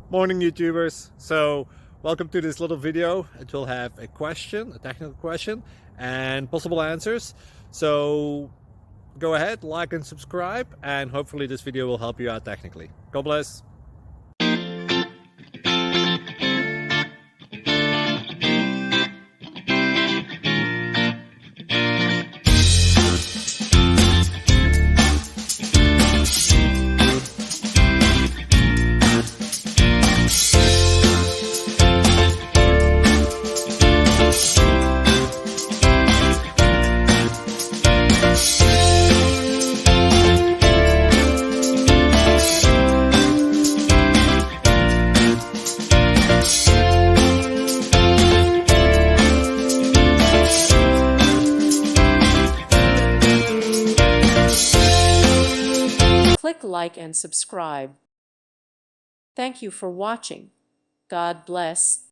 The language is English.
Morning, YouTubers. So welcome to this little video. It will have a question, a technical question, and possible answers. So go ahead, like and subscribe, and hopefully this video will help you out technically. God bless. Click like and subscribe. Thank you for watching. God bless.